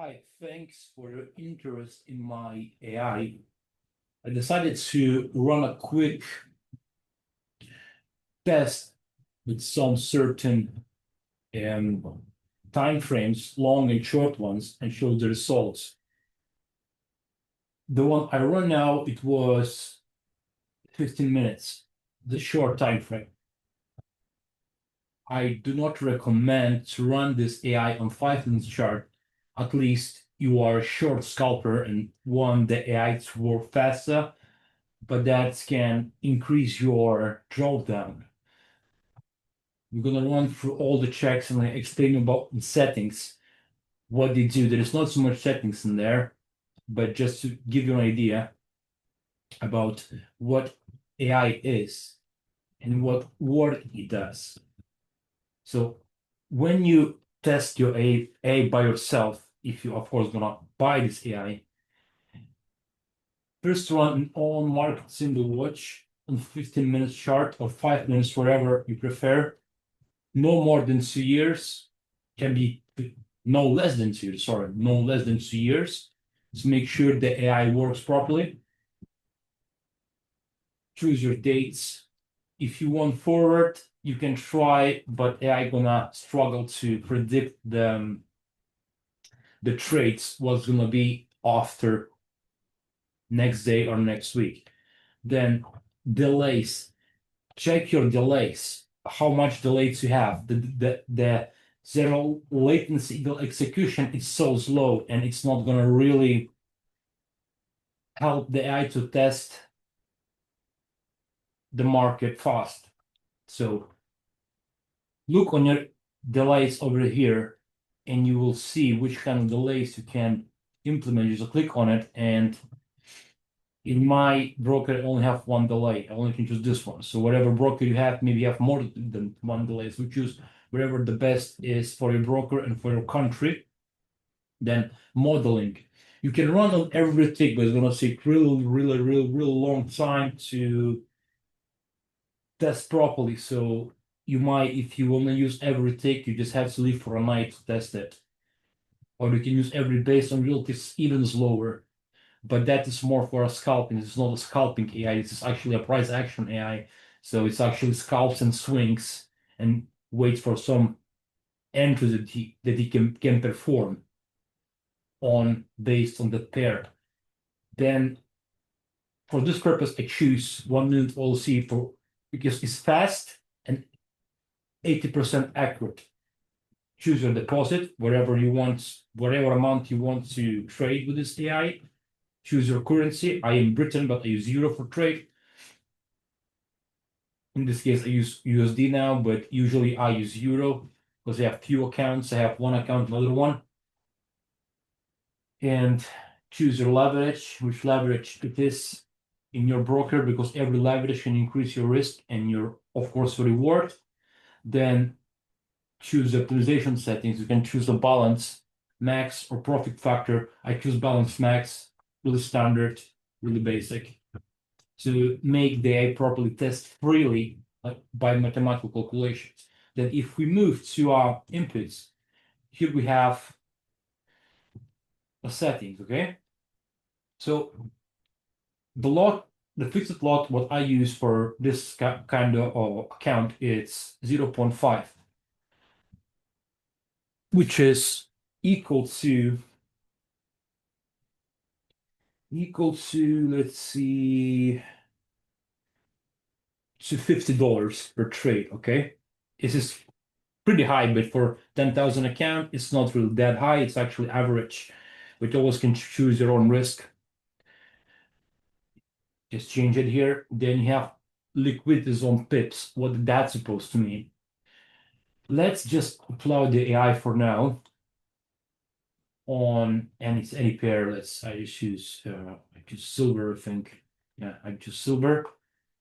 Hi, thanks for your interest in my AI. I decided to run a quick test with some certain time frames, long and short ones, and show the results. The one I run now, it was 15 minutes, the short time frame. I do not recommend to run this AI on 5 minutes chart. At least you are a short scalper and want the AI to work faster, but that can increase your drawdown. We're gonna run through all the checks and explain about the settings, what they do. There is not so much settings in there, but just to give you an idea about what AI is and what work it does. So when you test your AI by yourself, if you of course gonna buy this AI, first run an on market single watch on 15 minutes chart or 5 minutes, whatever you prefer. No more than 2 years, can be no less than 2 years, sorry, no less than 2 years. To make sure the AI works properly. Choose your dates. If you want forward, you can try, but AI gonna struggle to predict the trades, what's gonna be after next day or next week. Then delays. Check your delays, how much delays you have. The zero latency execution is so slow, and it's not gonna really help the AI to test the market fast. So look on your delays over here, and you will see which kind of delays you can implement. You just click on it, and in my broker, I only have one delay. I only can choose this one. So whatever broker you have, maybe you have more than one delay. So choose whatever the best is for your broker and for your country. Then modeling. You can run on every tick, but it's gonna take really long time to test properly. So you might, if you want to use every tick, you just have to leave for a night to test it. Or you can use every based on real ticks even slower. But that is more for a scalping. It's not a scalping AI. It's actually a price action AI. So it's actually scalps and swings and waits for some entries that he can perform on based on the pair. Then for this purpose, I choose 1 minute OLC for because it's fast and 80% accurate. Choose your deposit, whatever you want, whatever amount you want to trade with this AI. Choose your currency. I am Britain, but I use euro for trade. In this case, I use USD now, but usually I use euro because I have few accounts. I have one account, another one. And choose your leverage, which leverage it is in your broker, because every leverage can increase your risk and your, of course, reward. Then choose the optimization settings. You can choose the balance, max, or profit factor. I choose balance max, really standard, really basic, to make the AI properly test freely, like by mathematical calculations. Then if we move to our inputs, here we have the settings, okay? So the fixed lot, what I use for this kind of account, it's 0.5, which is equal to let's see, to $50 per trade. Okay, this is pretty high, but for 10,000 account, it's not really that high. It's actually average, but you always can choose your own risk. Just change it here. Then you have liquidity zone pips. What that's supposed to mean? Let's just apply the AI for now on any pair. I choose silver, I think. Yeah, I choose silver.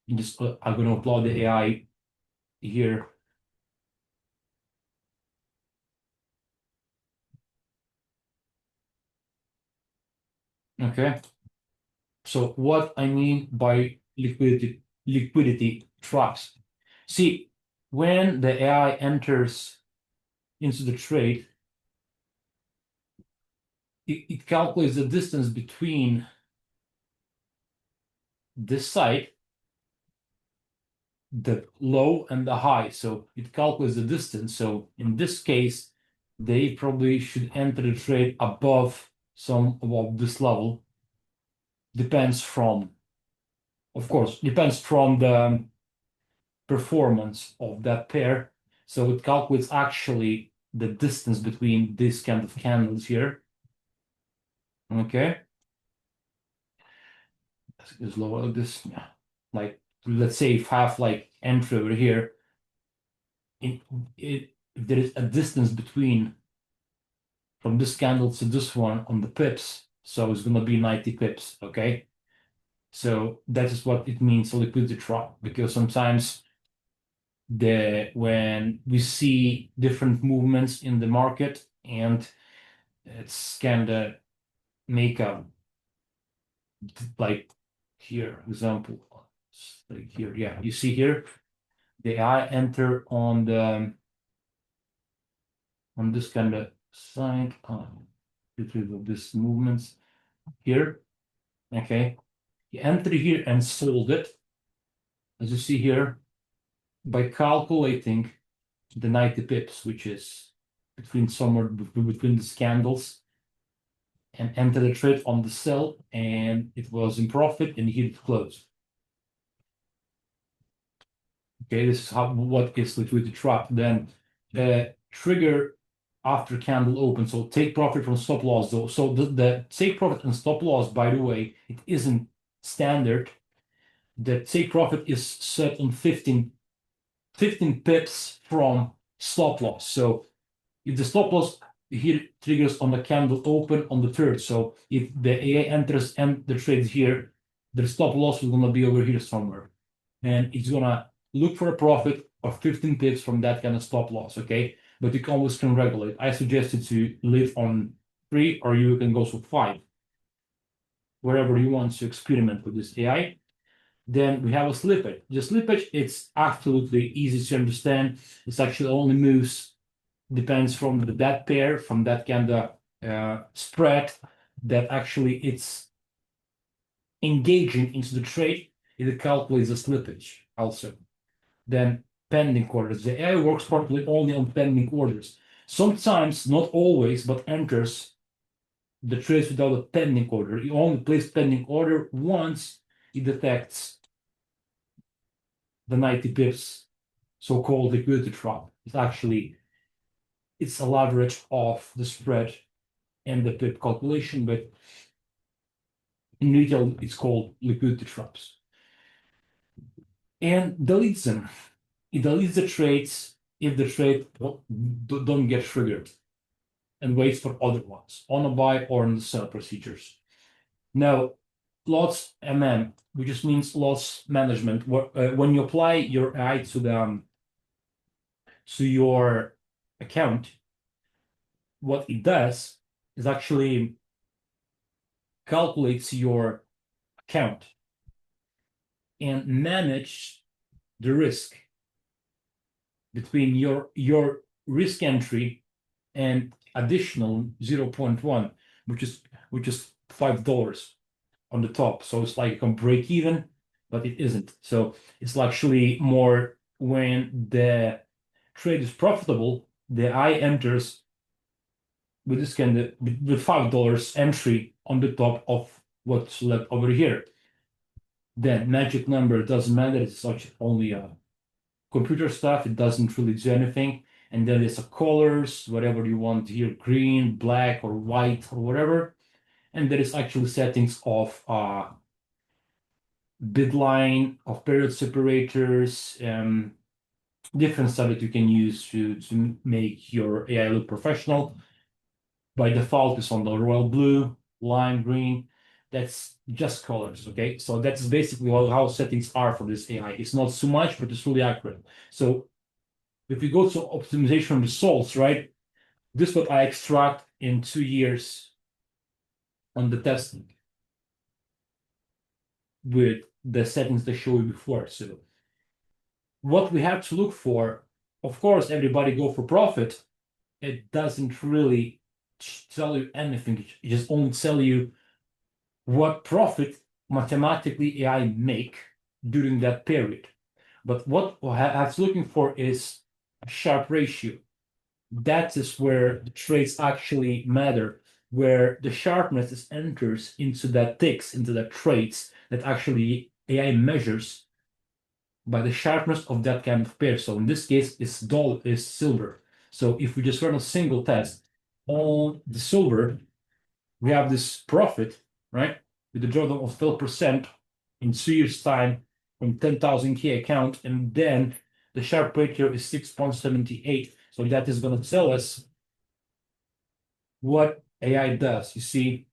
And just I'm gonna apply the AI here. Okay. So what I mean by liquidity traps. See, when the AI enters into the trade, it calculates the distance between this side, the low and the high. So it calculates the distance. So in this case, they probably should enter the trade above this level. Depends from, of course, depends from the performance of that pair. So it calculates actually the distance between these kind of candles here. Okay. Is lower like this. Yeah. Like, let's say if I have like entry over here, if there is a distance between from this candle to this one on the pips, so it's gonna be 90 pips, okay? So that is what it means, a liquidity trap, because sometimes when we see different movements in the market and it's kinda make a like here example, like here, yeah, you see here the AI enter on this kind of side because of this movements here. Okay, you enter here and sold it, as you see here, by calculating the 90 pips, which is between somewhere between the candles, and enter the trade on the sell, and it was in profit, and here it closed. Okay, this is what is liquidity trap. Then trigger after candle open. So take profit from stop loss though. So the take profit and stop loss, by the way, it isn't standard. The take profit is set on 15 pips from stop loss. So if the stop loss here triggers on the candle open on the third, so if the AI enters and the trade here, the stop loss is gonna be over here somewhere, and it's gonna look for a profit of 15 pips from that kind of stop loss. Okay, but you always can regulate. I suggest you to leave on 3, or you can go to 5, wherever you want to experiment with this AI. Then we have a slippage. The slippage, it's absolutely easy to understand. It's actually only moves, depends from that pair, from that kind of spread that actually it's engaging into the trade. It calculates the slippage also. Then pending orders. The AI works properly only on pending orders. Sometimes, not always, but enters the trades without a pending order. You only place pending order once it detects the 90 pips, so-called liquidity trap. It's a leverage of the spread and the pip calculation, but in retail it's called liquidity traps. And deletes them. It deletes the trades if the trade don't get triggered, and waits for other ones on a buy or on the sell procedures. Now, lots MM, which just means loss management. When you apply your AI to your account, what it does is actually calculates your account and manage the risk between your risk entry and additional 0.1, which is $5 on the top. So it's like you can break even, but it isn't. So it's actually more when the trade is profitable, the AI enters with this kind of with $5 entry on the top of what's left over here. Then magic number doesn't matter, it's only computer stuff, it doesn't really do anything. And then there's a colors, whatever you want here, green, black, or white, or whatever. And there is actually settings of bid line, of period separators, different stuff that you can use to make your AI look professional. By default, it's on the royal blue, lime green. That's just colors, okay? So that's basically how settings are for this AI. It's not so much, but it's really accurate. So if you go to optimization results, right? This is what I extract in 2 years on the testing with the settings that show you before. So what we have to look for, of course, everybody go for profit. It doesn't really tell you anything. It just only tell you what profit mathematically AI make during that period. But what I was looking for is a Sharpe ratio. That is where the trades actually matter, where the sharpness is enters into that ticks, into the trades that actually AI measures by the sharpness of that kind of pair. So in this case, it's silver. So if we just run a single test on the silver, we have this profit, right? With the drawdown of 12% in 2 years' time from 10,000 K account, and then the Sharpe ratio is 6.78. So that is going to tell us what AI does. You see,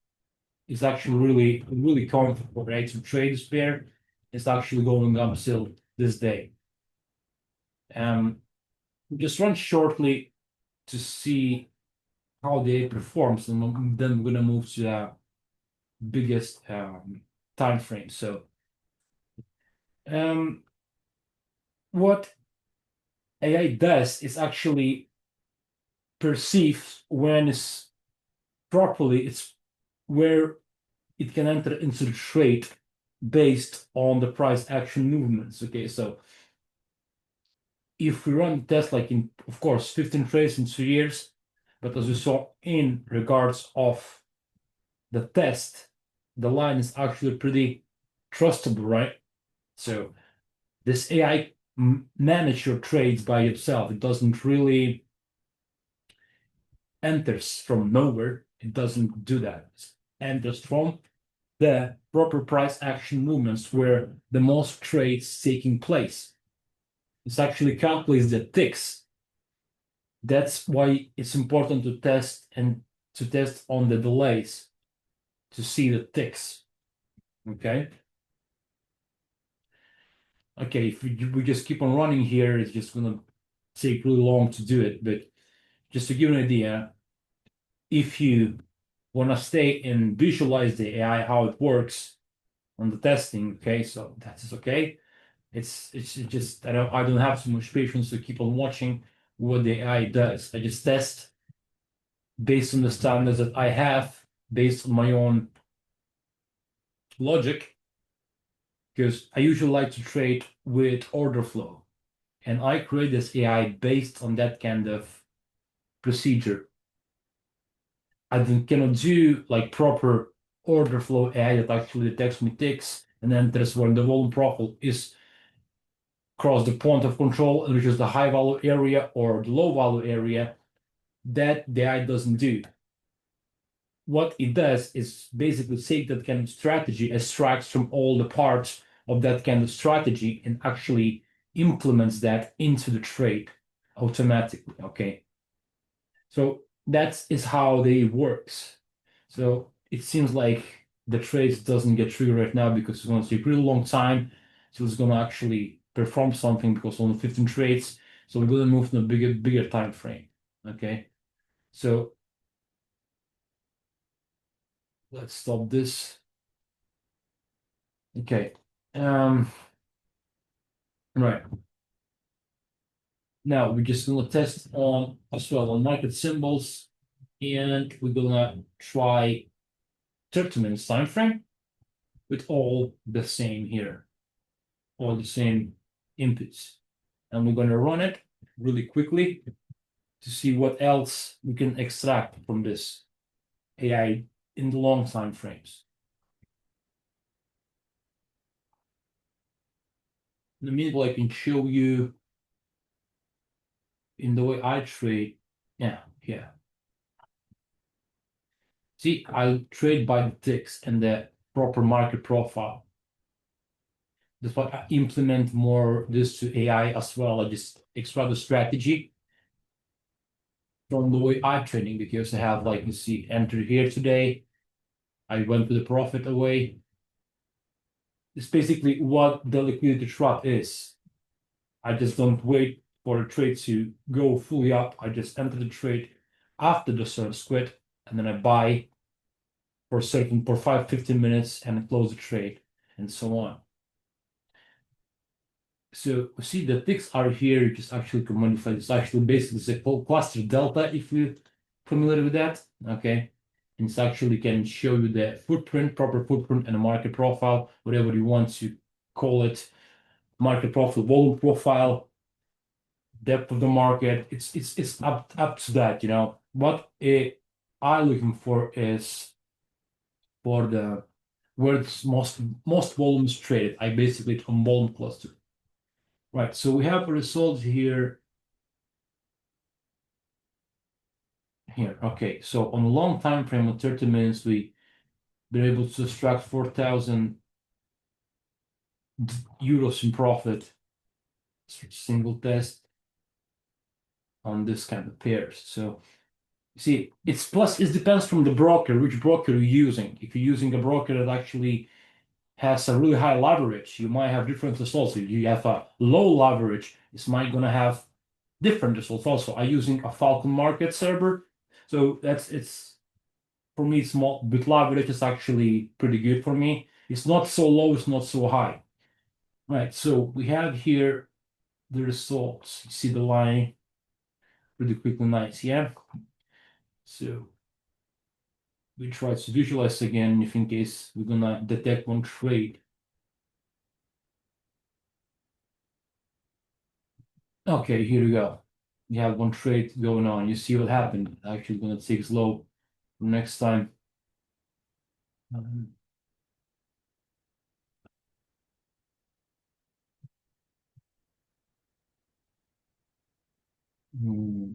it's actually really comfortable, right? To trade this pair, it's actually going up still this day. Just run shortly to see how they performs, and then we're gonna move to the biggest time frame. So, what AI does is actually perceive when it's properly, it's where it can enter into the trade based on the price action movements. Okay, so if we run the test like in, of course, 15 trades in 2 years, but as we saw in regards of the test, the line is actually pretty trustable, right? So this AI manage your trades by itself. It doesn't really enters from nowhere. It doesn't do that. It enters from the proper price action movements where the most trades taking place. It's actually calculates the ticks. That's why it's important to test on the delays to see the ticks. Okay. Okay, if we just keep on running here, it's just gonna take really long to do it. But just to give you an idea, if you want to stay and visualize the AI how it works on the testing, okay, so that is okay. It's just I don't have so much patience to keep on watching what the AI does. I just test based on the standards that I have, based on my own logic, because I usually like to trade with order flow. And I create this AI based on that kind of procedure. I cannot do like proper order flow AI that actually detects me ticks and enters when the volume profile is across the point of control, which is the high value area or the low value area. That the AI doesn't do. What it does is basically take that kind of strategy, extracts from all the parts of that kind of strategy, and actually implements that into the trade automatically. Okay. So that is how they works. So it seems like the trade doesn't get triggered right now because it's going to take a really long time. So it's going to actually perform something because only 15 trades. So we're going to move to a bigger time frame. Okay. So let's stop this. Okay. Right. Now we're just gonna test on as well on market symbols, and we're gonna try 30 minutes time frame with all the same here, all the same inputs. And we're gonna run it really quickly to see what else we can extract from this AI in the long time frames. In the meanwhile, I can show you in the way I trade. Yeah. See, I'll trade by the ticks and the proper market profile. That's why I implement more this to AI as well. I just extract the strategy from the way I'm trading because I have, like you see, entered here today. I went to the profit away. It's basically what the liquidity trap is. I just don't wait for the trade to go fully up. I just enter the trade after the service quit, and then I buy for 5-15 minutes and close the trade, and so on. So see the ticks are here, you just actually can modify this. Actually, basically it's a cluster delta if you familiar with that? Okay. And it's actually can show you the footprint, proper footprint, and a market profile, whatever you want to call it. Market profile, volume profile, depth of the market. It's up to that, you know. What I'm looking for is for the where it's most volume is traded. I basically on volume cluster. Right. So we have a result here. Here. Okay. So on a long time frame of 30 minutes, we've been able to extract 4,000 euros in profit. Single test on this kind of pairs. So you see, it's plus it depends from the broker, which broker you're using. If you're using a broker that actually has a really high leverage, you might have different results. If you have a low leverage, it's might gonna have different results also. I'm using a Falcon Market server, so it's for me small, but leverage is actually pretty good for me. It's not so low, it's not so high. Right, so we have here the results. You see the line pretty quickly, nice, yeah. So we try to visualize again if in case we're gonna detect one trade. Okay, here we go. We have one trade going on. You see what happened. Actually gonna take slow next time. Hmm.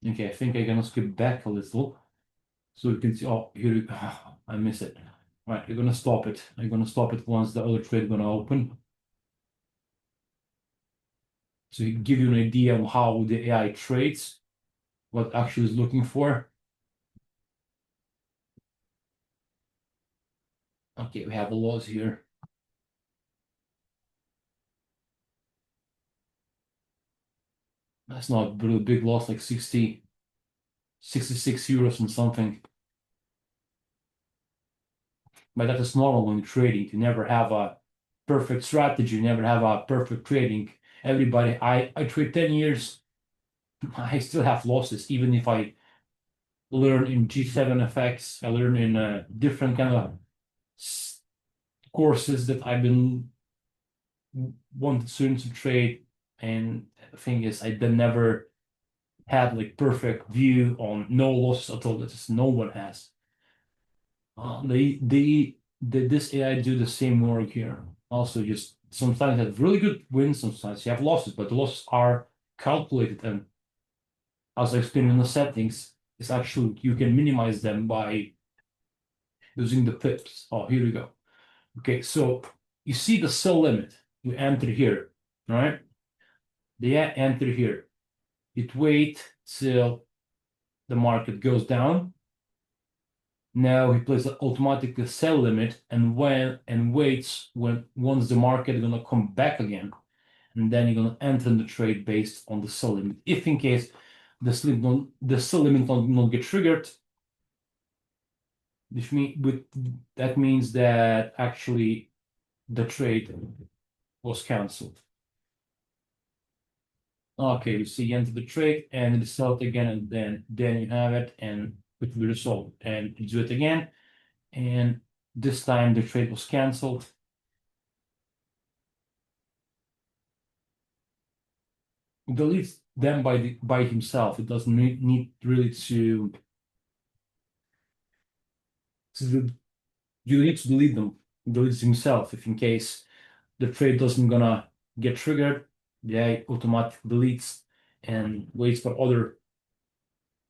Okay, I think I'm gonna skip back a little so you can see. Oh, here I miss it. Right, you're gonna stop it. I'm gonna stop it once the other trade gonna open. So give you an idea of how the AI trades, what actually is looking for. Okay, we have a loss here. That's not a really big loss, like 66 euros and something. But that is normal when you're trading. You never have a perfect strategy, you never have a perfect trading. Everybody, I trade 10 years, I still have losses, even if I learn in G7FX, I learn in different kind of courses that I've been wanted students to trade. And the thing is, I then never had like perfect view on no losses at all. That just no one has. This AI do the same work here. Also, just sometimes have really good wins, sometimes you have losses, but the losses are calculated. And as I explained in the settings, it's actually you can minimize them by using the pips. Oh, here we go. Okay, so you see the sell limit. You enter here, all right? The enter here. It wait till the market goes down. Now he plays an automatic sell limit and waits when once the market is gonna come back again, and then you're gonna enter the trade based on the sell limit. If in case the sell limit not get triggered, that means that actually the trade was cancelled. Okay, you see you enter the trade and it sell it again, and then you have it and it will be resolved, and you do it again, and this time the trade was cancelled. Deletes them by himself. It doesn't need really to you need to delete them. Deletes himself if in case the trade doesn't gonna get triggered. The AI automatically deletes and waits for other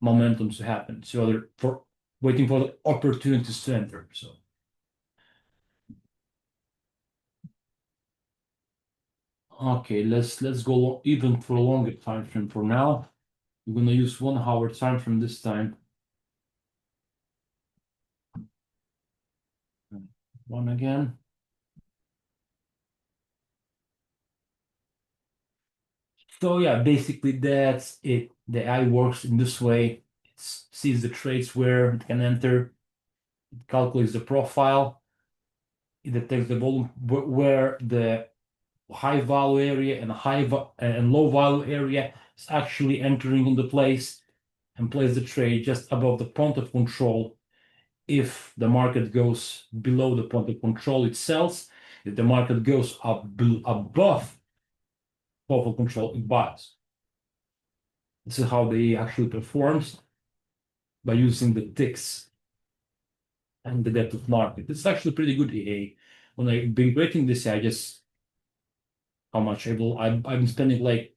momentums to happen. So other for waiting for the opportunities to enter. So okay, let's go even for a longer time frame for now. We're gonna use 1 hour time frame this time. One again. So yeah, basically that's it. The AI works in this way. It sees the trades where it can enter. It calculates the profile. It detects the volume where the high value area and and low value area. is actually entering into place and place the trade just above the point of control. If the market goes below the point of control, it sells. If the market goes above point of control, it buys. This is how they actually performs by using the ticks and the depth of market. It's actually pretty good EA. When I've been creating this, I just how much I've been spending like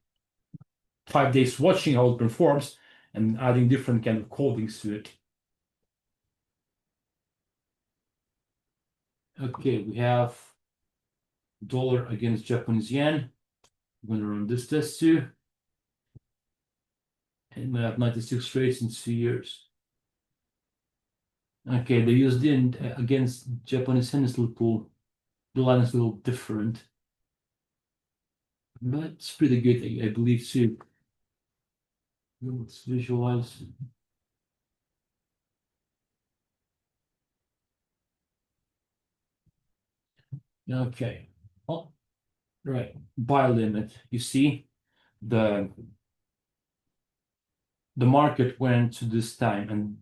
5 days watching how it performs and adding different kind of codings to it. Okay, we have dollar against Japanese yen. I'm going to run this test too. And we have 96 trades in 2 years. Okay, the USD against Japanese yen is a little, the line is a little different. But it's pretty good, I believe too. Let's visualize. Okay. Oh, right. Buy limit. You see the market went to this time and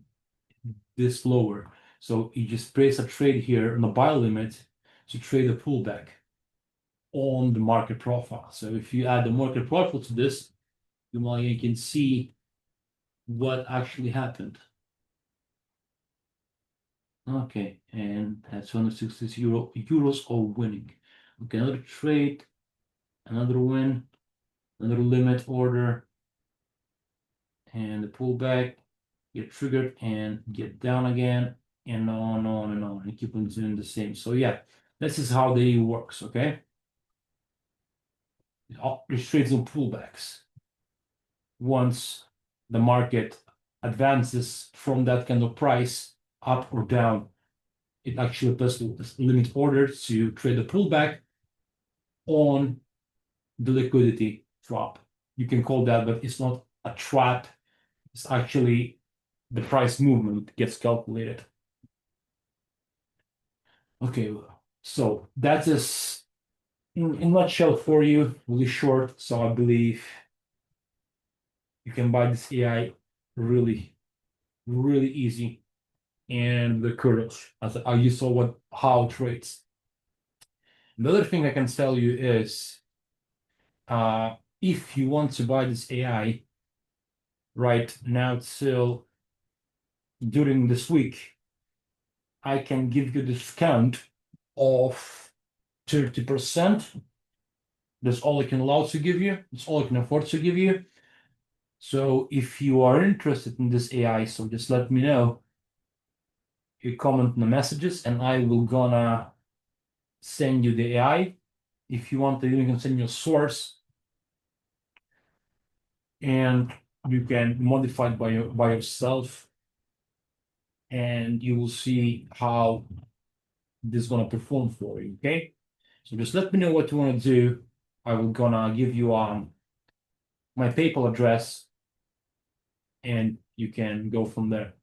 this lower. So you just place a trade here on the buy limit to trade a pullback on the market profile. So if you add the market profile to this, you can see what actually happened. Okay, and that's 160 euros all winning. Okay, another trade, another win, another limit order, and the pullback, get triggered and get down again, and on and on and on, and keep on doing the same. So yeah, this is how they works, okay? These trades on pullbacks. Once the market advances from that kind of price up or down, it actually places limit order to trade a pullback on the liquidity drop. You can call that, but it's not a trap. It's actually the price movement gets calculated. Okay, so that is in a nutshell for you, really short. So I believe you can buy this AI really, really easy and the courage as you saw how it trades. The other thing I can tell you is if you want to buy this AI right now till during this week, I can give you a discount of 30%. That's all I can allow to give you. That's all I can afford to give you. So if you are interested in this AI, so just let me know. You comment in the messages and I will gonna send you the AI. If you want, you can send your source and you can modify it by yourself and you will see how this is gonna perform for you, okay? So just let me know what you want to do. I will gonna give you my PayPal address and you can go from there.